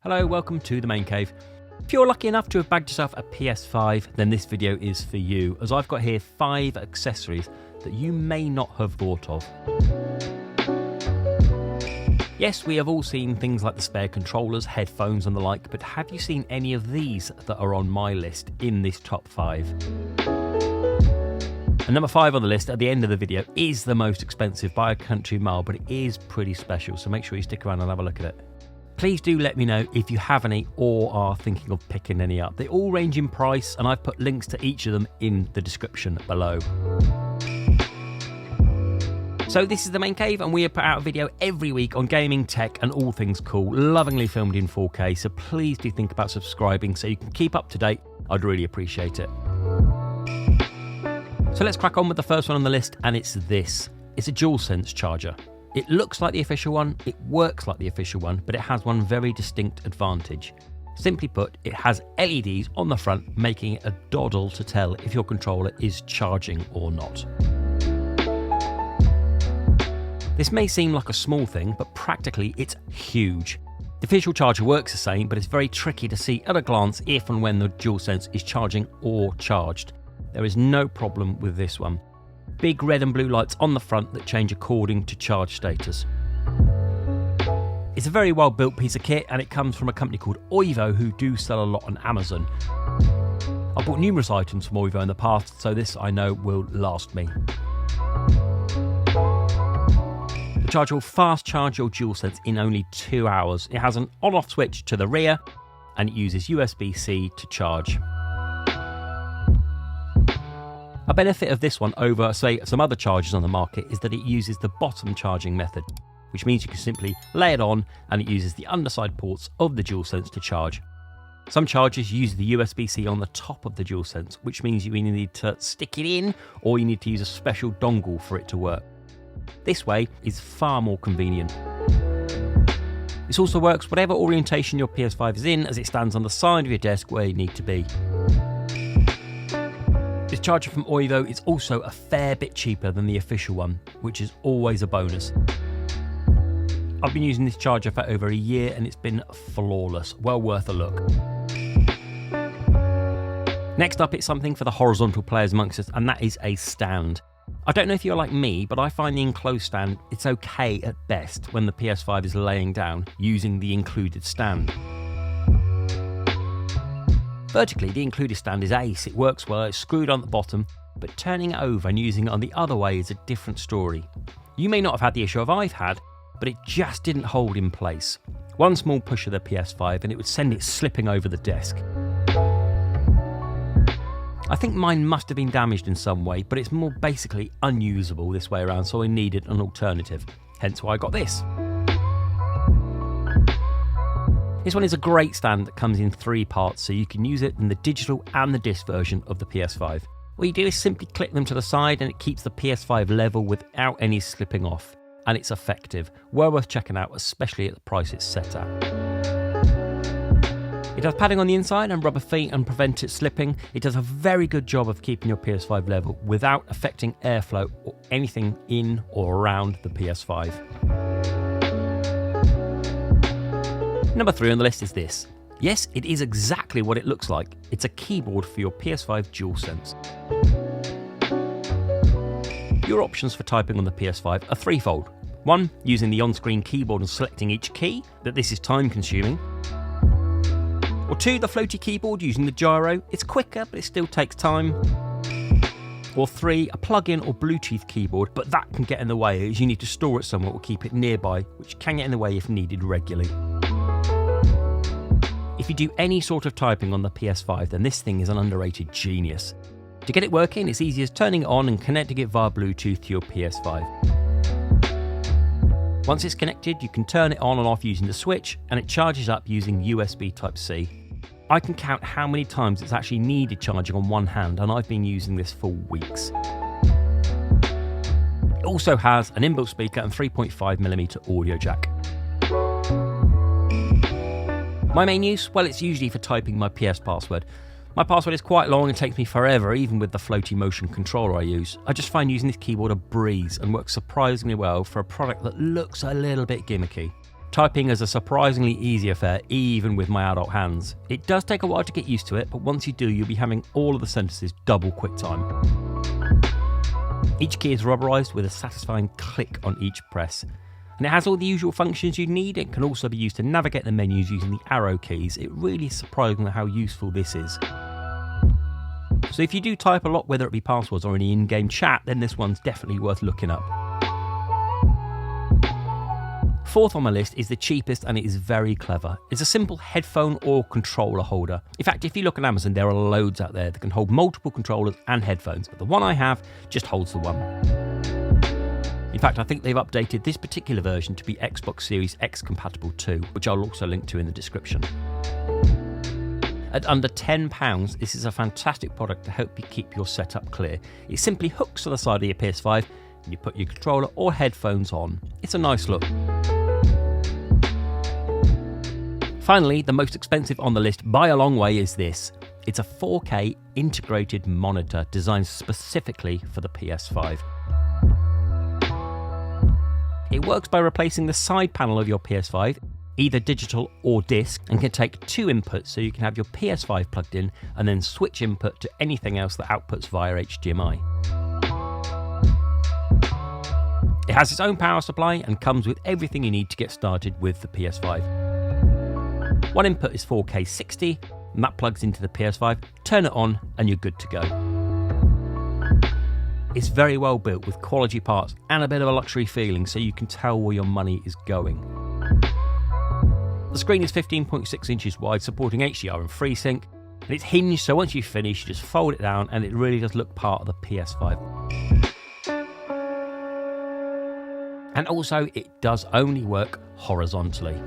Hello, welcome to the Main Cave. If you're lucky enough to have bagged yourself a PS5, then this video is for you, as I've got here 5 accessories that you may not have thought of. Yes, we have all seen things like the spare controllers, headphones and the like, but have you seen any of these that are on my list in this top 5? And number 5 on the list at the end of the video is the most expensive by a country mile, but it is pretty special, so make sure you stick around and have a look at it. Please do let me know if you have any or are thinking of picking any up. They all range in price and I've put links to each of them in the description below. So this is the Main Cave and we put out a video every week on gaming, tech and all things cool, lovingly filmed in 4K, so please do think about subscribing so you can keep up to date. I'd really appreciate it. So let's crack on with the first one on the list, and it's this. It's a Dualsense charger. It looks like the official one, it works like the official one, but it has one very distinct advantage. Simply put, it has LEDs on the front, making it a doddle to tell if your controller is charging or not. This may seem like a small thing, but practically it's huge. The official charger works the same, but it's very tricky to see at a glance if and when the Dualsense is charging or charged. There is no problem with this one. Big red and blue lights on the front that change according to charge status. It's a very well built piece of kit and it comes from a company called Oivo who do sell a lot on Amazon. I've bought numerous items from Oivo in the past, so this I know will last me. The charger will fast charge your Dualsense in only 2 hours. It has an on-off switch to the rear and it uses USB-C to charge. A benefit of this one over, say, some other chargers on the market is that it uses the bottom charging method, which means you can simply lay it on and it uses the underside ports of the Dualsense to charge. Some chargers use the USB-C on the top of the Dualsense, which means you either need to stick it in or you need to use a special dongle for it to work. This way is far more convenient. This also works whatever orientation your PS5 is in, as it stands on the side of your desk where you need to be. This charger from Oivo is also a fair bit cheaper than the official one, which is always a bonus. I've been using this charger for over a year and it's been flawless, well worth a look. Next up, it's something for the horizontal players amongst us, and that is a stand. I don't know if you're like me, but I find the enclosed stand, it's okay at best when the PS5 is laying down using the included stand. Vertically, the included stand is ace, it works well, it's screwed on the bottom, but turning it over and using it on the other way is a different story. You may not have had the issue I've had, but it just didn't hold in place. One small push of the PS5 and it would send it slipping over the desk. I think mine must have been damaged in some way, but it's more basically unusable this way around, so I needed an alternative. Hence why I got this. This one is a great stand that comes in 3 parts, so you can use it in the digital and the disc version of the PS5. What you do is simply click them to the side and it keeps the PS5 level without any slipping off. And it's effective. Well worth checking out, especially at the price it's set at. It has padding on the inside and rubber feet and prevent it slipping. It does a very good job of keeping your PS5 level without affecting airflow or anything in or around the PS5. Number 3 on the list is this. Yes, it is exactly what it looks like. It's a keyboard for your PS5 Dualsense. Your options for typing on the PS5 are threefold. 1, using the on-screen keyboard and selecting each key, but this is time consuming. Or 2, the floaty keyboard using the gyro. It's quicker, but it still takes time. Or 3, a plug-in or Bluetooth keyboard, but that can get in the way as you need to store it somewhere or keep it nearby, which can get in the way if needed regularly. If you do any sort of typing on the PS5, then this thing is an underrated genius. To get it working, it's easy as turning it on and connecting it via Bluetooth to your PS5. Once it's connected, you can turn it on and off using the switch, and it charges up using USB Type-C. I can count how many times it's actually needed charging on one hand, and I've been using this for weeks. It also has an inbuilt speaker and 3.5mm audio jack. My main use? Well, it's usually for typing my PS password. My password is quite long and takes me forever, even with the floaty motion controller I use. I just find using this keyboard a breeze and works surprisingly well for a product that looks a little bit gimmicky. Typing is a surprisingly easy affair, even with my adult hands. It does take a while to get used to it, but once you do, you'll be having all of the sentences double quick time. Each key is rubberized with a satisfying click on each press. And it has all the usual functions you need. It can also be used to navigate the menus using the arrow keys. It really is surprising how useful this is. So if you do type a lot, whether it be passwords or any in-game chat, then this one's definitely worth looking up. Fourth on my list is the cheapest, and it is very clever. It's a simple headphone or controller holder. In fact, if you look on Amazon, there are loads out there that can hold multiple controllers and headphones, but the one I have just holds the one. In fact, I think they've updated this particular version to be Xbox Series X compatible too, which I'll also link to in the description. At under £10, this is a fantastic product to help you keep your setup clear. It simply hooks to the side of your PS5 and you put your controller or headphones on. It's a nice look. Finally, the most expensive on the list by a long way is this. It's a 4K integrated monitor designed specifically for the PS5. It works by replacing the side panel of your PS5, either digital or disc, and can take two inputs, so you can have your PS5 plugged in and then switch input to anything else that outputs via HDMI. It has its own power supply and comes with everything you need to get started with the PS5. One input is 4K 60, and that plugs into the PS5, turn it on and you're good to go. It's very well built with quality parts and a bit of a luxury feeling, so you can tell where your money is going. The screen is 15.6 inches wide, supporting HDR and FreeSync, and it's hinged, so once you finish, you just fold it down and it really does look part of the PS5. And also, it does only work horizontally.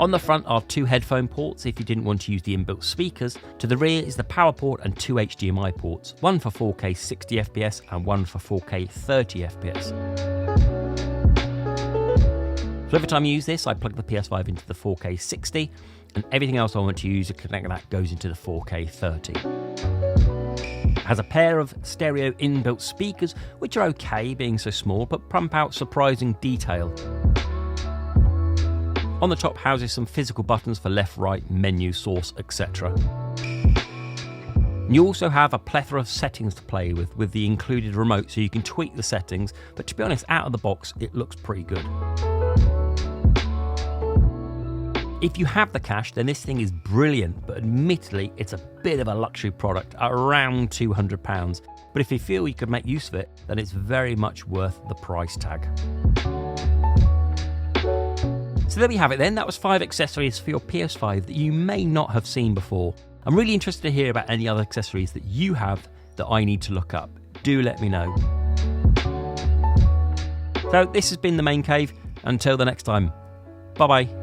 On the front are two headphone ports if you didn't want to use the inbuilt speakers. To the rear is the power port and two HDMI ports, one for 4K 60fps and one for 4K 30fps. So every time you use this, I plug the PS5 into the 4K 60, and everything else I want to use to connect that goes into the 4K 30. It has a pair of stereo inbuilt speakers, which are okay being so small, but pump out surprising detail. On the top houses some physical buttons for left, right, menu, source, etc. You also have a plethora of settings to play with the included remote, so you can tweak the settings, but to be honest, out of the box, it looks pretty good. If you have the cash, then this thing is brilliant, but admittedly, it's a bit of a luxury product at around £200. But if you feel you could make use of it, then it's very much worth the price tag. So there we have it then. That was 5 accessories for your PS5 that you may not have seen before. I'm really interested to hear about any other accessories that you have that I need to look up. Do let me know. So this has been the Main Cave. Until the next time, bye bye.